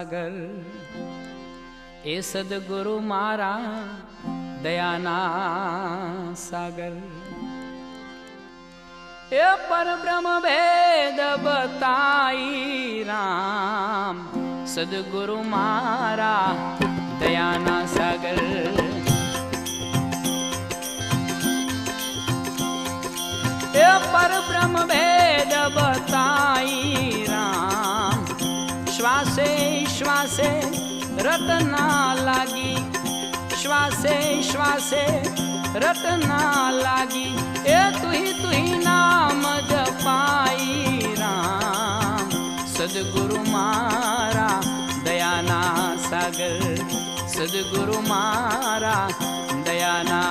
सागर ए सदगुरु मारा दयाना सागर ए पर ब्रह्म भेद बताई राम सदगुरु मारा दयाना सागर ए पर ब्रह्म भेद बताई राम श्वासे श्वासे रटना लागी श्वासे श्वासे रटना लागी ए तुही नाम जपाई राम सदगुरु मारा दयाना सागर सदगुरु मारा दयाना